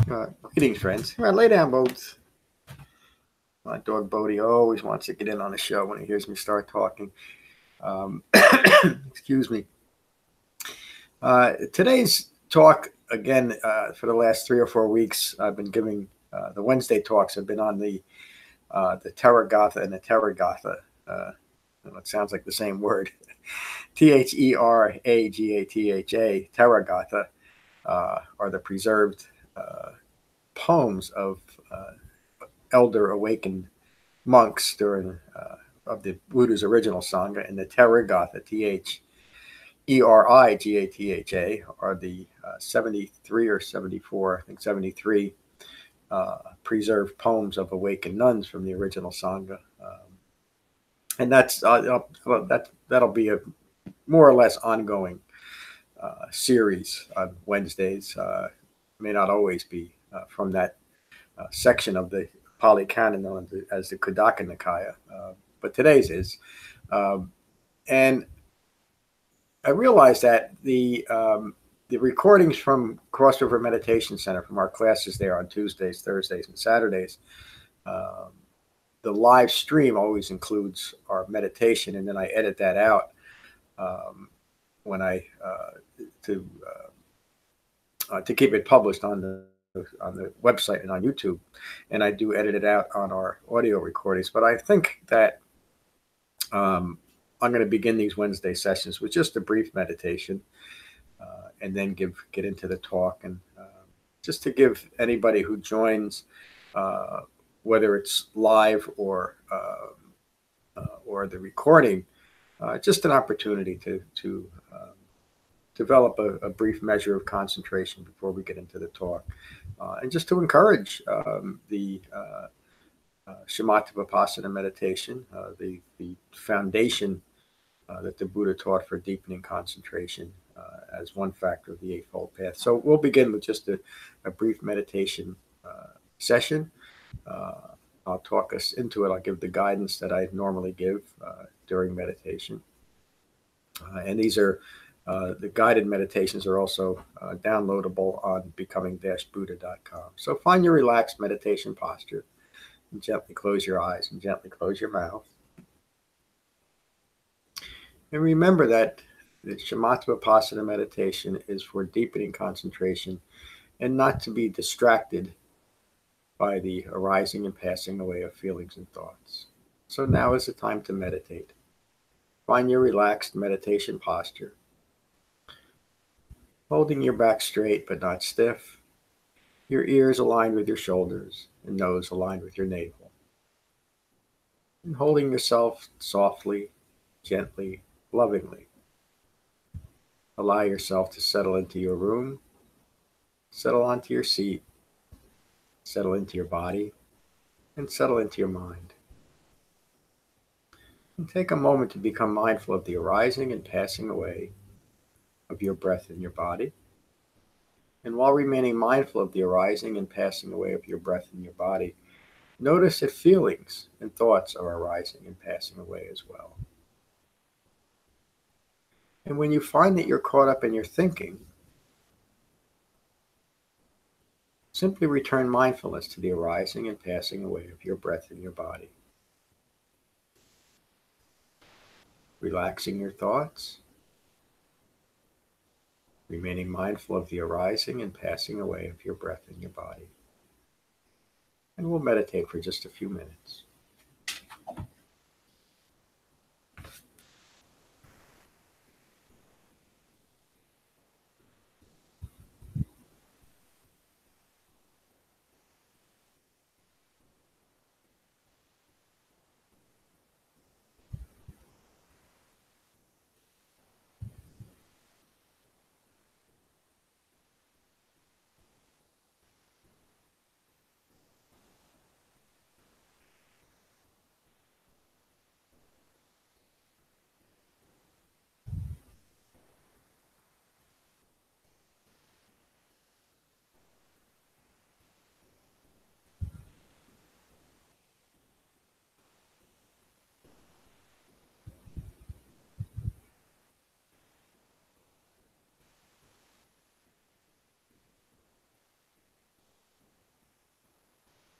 Greetings, friends. All right, lay down, Boats. My dog Bodie always wants to get in on the show when he hears me start talking. Excuse me. Today's talk, again, for the last 3 or 4 weeks, I've been giving the Wednesday talks. Have been on the Theragatha and the Theragatha. It sounds like the same word. Theragatha, Theragatha, are the preserved poems of elder awakened monks during of the Buddha's original Sangha, and the Theragatha, Therigatha, are the 73 or 74, I think 73 preserved poems of awakened nuns from the original Sangha. And that'll be a more or less ongoing series on Wednesdays. May not always be from that section of the Pali Canon known as the Kudaka Nikaya, but today's is. And I realized that the recordings from Cross River Meditation Center, from our classes there on Tuesdays, Thursdays, and Saturdays, the live stream always includes our meditation, and then I edit that out when to keep it published on the website and on YouTube, and I do edit it out on our audio recordings. But I think that I'm going to begin these Wednesday sessions with just a brief meditation, and then get into the talk, and just to give anybody who joins, whether it's live or the recording, just an opportunity to develop a brief measure of concentration before we get into the talk, and just to encourage the Shamatha Vipassana meditation, the foundation that the Buddha taught for deepening concentration as one factor of the Eightfold Path. So we'll begin with just a brief meditation session. I'll talk us into it. I'll give the guidance that I normally give during meditation. And these are the guided meditations are also downloadable on becoming-buddha.com. So find your relaxed meditation posture and gently close your eyes and gently close your mouth. And remember that the Shamatha Vipassana meditation is for deepening concentration and not to be distracted by the arising and passing away of feelings and thoughts. So now is the time to meditate. Find your relaxed meditation posture, holding your back straight but not stiff, your ears aligned with your shoulders and nose aligned with your navel, and holding yourself softly, gently, lovingly. Allow yourself to settle into your room, settle onto your seat, settle into your body, and settle into your mind. And take a moment to become mindful of the arising and passing away of your breath in your body. And while remaining mindful of the arising and passing away of your breath in your body, notice if feelings and thoughts are arising and passing away as well. And when you find that you're caught up in your thinking, simply return mindfulness to the arising and passing away of your breath in your body. Relaxing your thoughts, remaining mindful of the arising and passing away of your breath in your body. And we'll meditate for just a few minutes.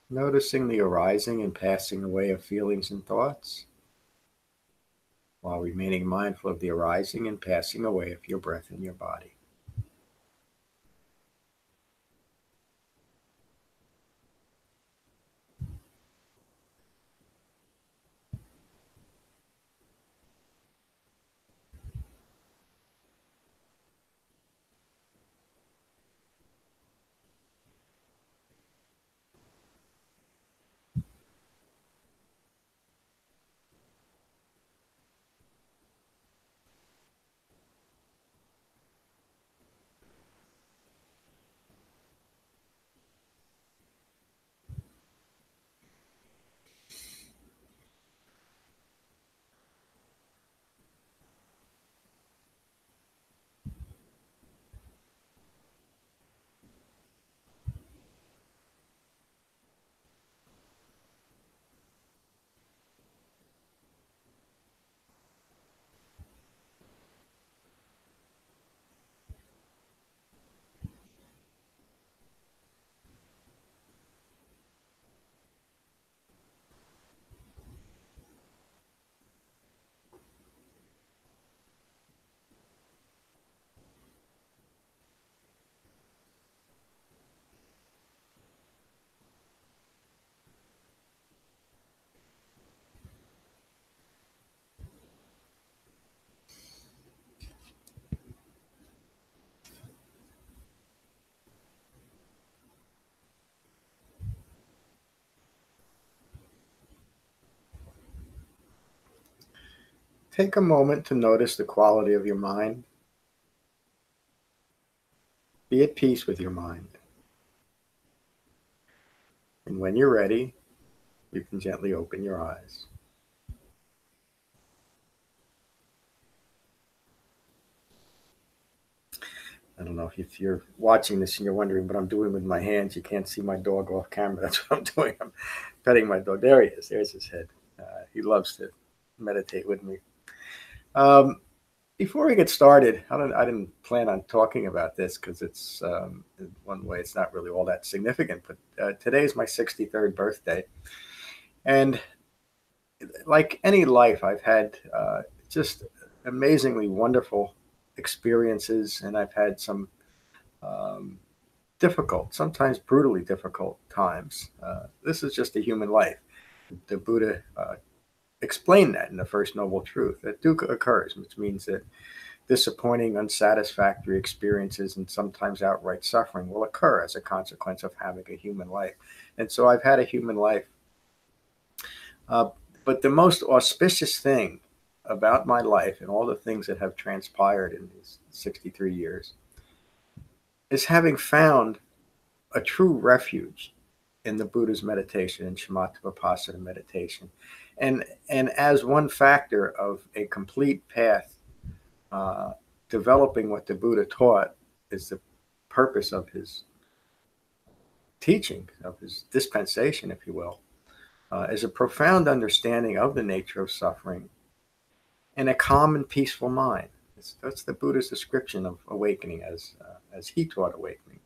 Noticing the arising and passing away of feelings and thoughts, while remaining mindful of the arising and passing away of your breath in your body. Take a moment to notice the quality of your mind. Be at peace with your mind. And when you're ready, you can gently open your eyes. I don't know if you're watching this and you're wondering what I'm doing with my hands. You can't see my dog off camera. That's what I'm doing. I'm petting my dog. There he is. There's his head. He loves to meditate with me. Before we get started, I didn't plan on talking about this because it's in one way it's not really all that significant. But today is my 63rd birthday, and like any life, I've had just amazingly wonderful experiences, and I've had some um, difficult, sometimes brutally difficult times. This is just a human life. The Buddha explained that in the First Noble Truth that dukkha occurs, which means that disappointing, unsatisfactory experiences and sometimes outright suffering will occur as a consequence of having a human life. And so I've had a human life. Uh, but the most auspicious thing about my life and all the things that have transpired in these 63 years is having found a true refuge in the Buddha's meditation and Shamatha Vipassana meditation. And as one factor of a complete path, uh, developing what the Buddha taught is the purpose of his teaching, of his dispensation, if you will, is a profound understanding of the nature of suffering and a calm and peaceful mind. That's the Buddha's description of awakening as he taught awakening.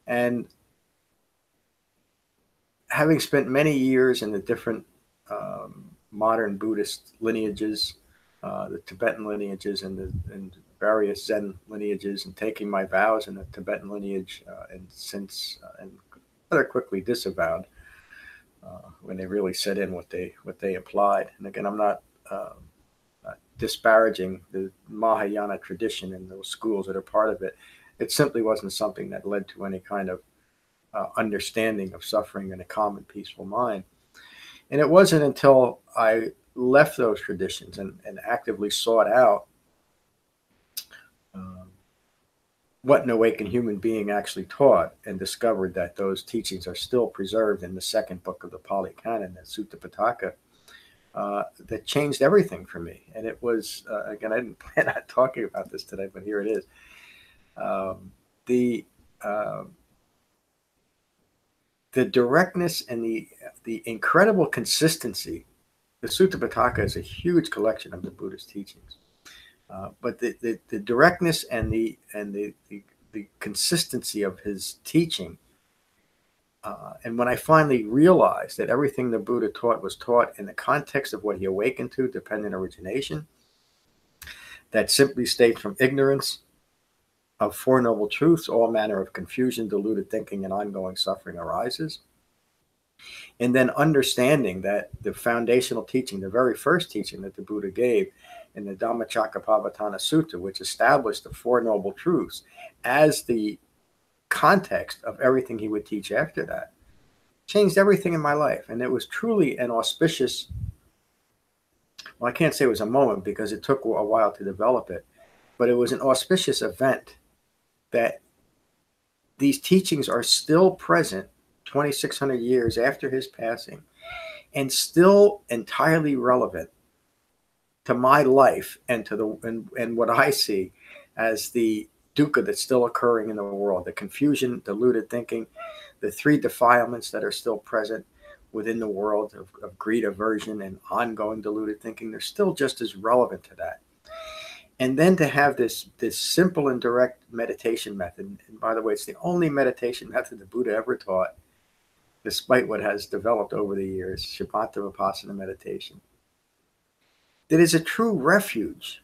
And having spent many years in the different modern Buddhist lineages, the Tibetan lineages and various Zen lineages, and taking my vows in the Tibetan lineage, and since and rather quickly disavowed when they really set in what they applied. And again, I'm not disparaging the Mahayana tradition and those schools that are part of it. It simply wasn't something that led to any kind of understanding of suffering and a calm and peaceful mind. And it wasn't until I left those traditions and actively sought out um, what an awakened human being actually taught and discovered that those teachings are still preserved in the second book of the Pali Canon, the Sutta Pitaka, that changed everything for me. And it was, again, I didn't plan on talking about this today, but here it is. The the directness and the incredible consistency. The Sutta Pitaka is a huge collection of the Buddhist teachings, but the directness and the consistency of his teaching And when I finally realized that everything the Buddha taught was taught in the context of what he awakened to, dependent origination, that simply states from ignorance of Four Noble Truths, all manner of confusion, deluded thinking, and ongoing suffering arises. And then understanding that the foundational teaching, the very first teaching that the Buddha gave in the Dhammacakkappavattana Sutta, which established the Four Noble Truths as the context of everything he would teach after that, changed everything in my life. And it was truly an auspicious, well, I can't say it was a moment because it took a while to develop it, but it was an auspicious event that these teachings are still present 2,600 years after his passing and still entirely relevant to my life and to and what I see as the dukkha that's still occurring in the world, the confusion, deluded thinking, the three defilements that are still present within the world of greed, aversion, and ongoing deluded thinking. They're still just as relevant to that. And then to have this simple and direct meditation method, and by the way, it's the only meditation method the Buddha ever taught, despite what has developed over the years, Shamatha Vipassana meditation, that is a true refuge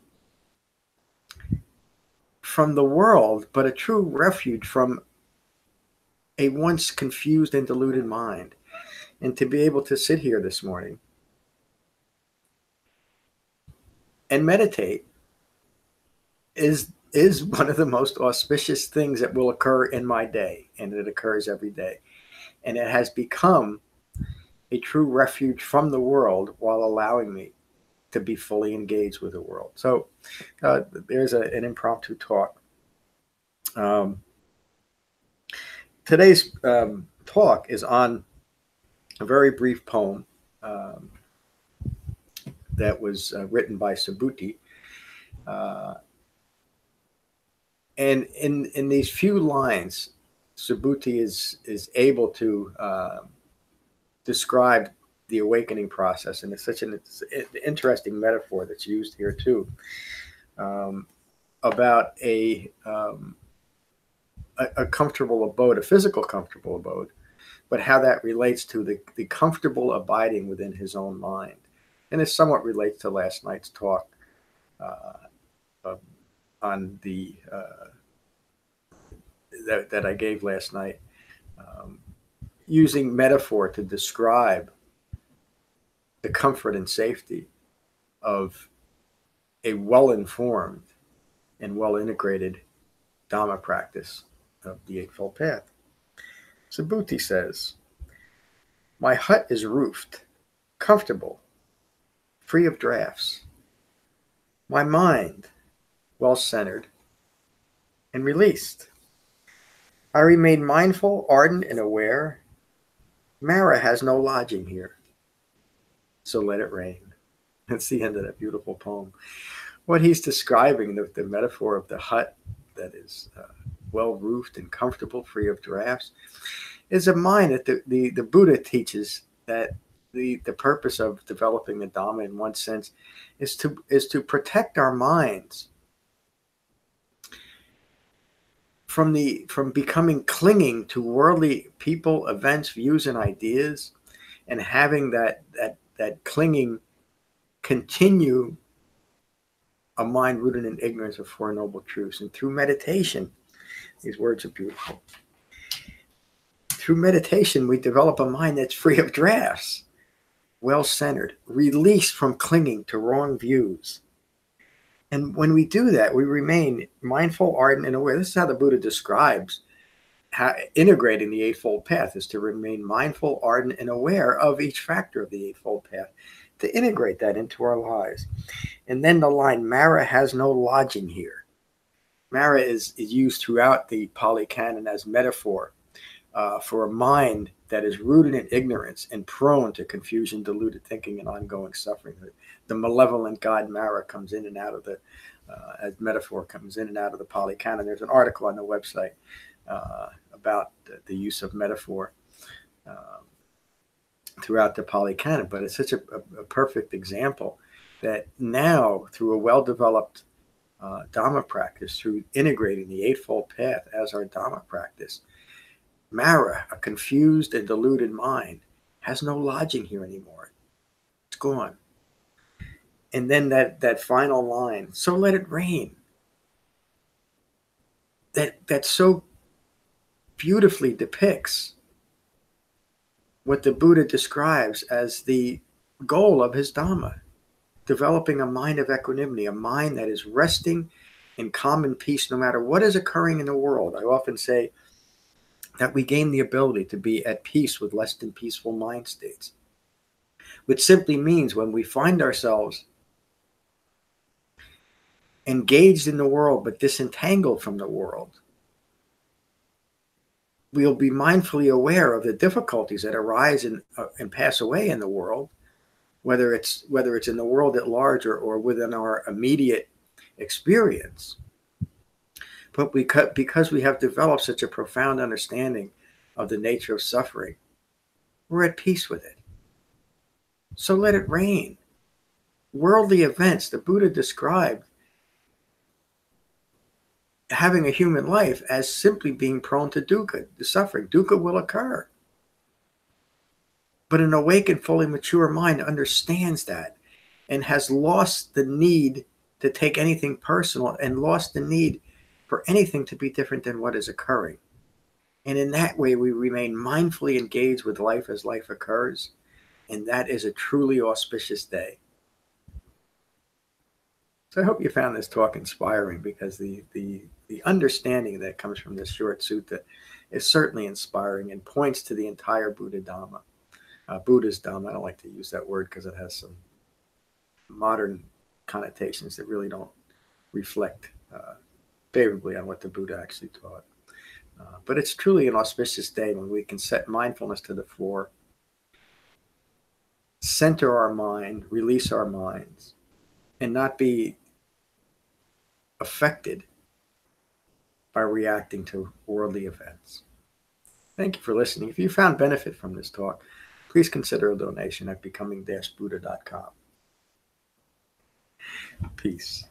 from the world, but a true refuge from a once confused and deluded mind. And to be able to sit here this morning and meditate is one of the most auspicious things that will occur in my day, and it occurs every day. And it has become a true refuge from the world while allowing me to be fully engaged with the world. So there's an impromptu talk. Today's talk is on a very brief poem that was written by Subhuti. And in these few lines, Subhuti is able to describe the awakening process, and it's such an interesting metaphor that's used here too, about a comfortable abode, a physical comfortable abode, but how that relates to the comfortable abiding within his own mind. And it somewhat relates to last night's talk on the that I gave last night, using metaphor to describe the comfort and safety of a well-informed and well-integrated Dhamma practice of the Eightfold Path. Subhuti says, "My hut is roofed, comfortable, free of drafts. My mind, well-centered and released. I remain mindful, ardent, and aware. Mara has no lodging here, so let it rain." That's the end of that beautiful poem. What he's describing, the metaphor of the hut that is well-roofed and comfortable, free of drafts, is a mind that the Buddha teaches that the purpose of developing the Dhamma in one sense is to protect our minds from becoming clinging to worldly people, events, views, and ideas, and having that clinging continue a mind rooted in ignorance of Four Noble Truths. And through meditation, these words are beautiful. Through meditation, we develop a mind that's free of drafts, well-centered, released from clinging to wrong views. And when we do that, we remain mindful, ardent, and aware. This is how the Buddha describes how integrating the Eightfold Path is to remain mindful, ardent, and aware of each factor of the Eightfold Path, to integrate that into our lives. And then the line, "Mara has no lodging here." Mara is used throughout the Pali Canon as metaphor for a mind that is rooted in ignorance and prone to confusion, deluded thinking, and ongoing suffering. The malevolent god Mara comes in and out of as metaphor, comes in and out of the Pali Canon. There's an article on the website about the use of metaphor throughout the Pali Canon, but it's such a perfect example that now, through a well-developed Dhamma practice, through integrating the Eightfold Path as our Dhamma practice, Mara, a confused and deluded mind, has no lodging here anymore. It's gone. And then that final line, so let it rain. That so beautifully depicts what the Buddha describes as the goal of his Dhamma, developing a mind of equanimity, a mind that is resting in calm and peace no matter what is occurring in the world. I often say that we gain the ability to be at peace with less than peaceful mind states, which simply means when we find ourselves engaged in the world but disentangled from the world, we'll be mindfully aware of the difficulties that arise and pass away in the world, whether it's in the world at large or within our immediate experience. But because we have developed such a profound understanding of the nature of suffering, we're at peace with it. So let it rain. Worldly events, the Buddha described having a human life as simply being prone to dukkha, the suffering. Dukkha will occur. But an awakened, fully mature mind understands that and has lost the need to take anything personal and lost the need for anything to be different than what is occurring. And in that way, we remain mindfully engaged with life as life occurs. And that is a truly auspicious day. So I hope you found this talk inspiring, because the understanding that comes from this short sutta is certainly inspiring and points to the entire Buddha's Dhamma. I don't like to use that word because it has some modern connotations that really don't reflect favorably on what the Buddha actually taught. But it's truly an auspicious day when we can set mindfulness to the fore, center our mind, release our minds, and not be affected by reacting to worldly events. Thank you for listening. If you found benefit from this talk, please consider a donation at becoming-buddha.com. Peace.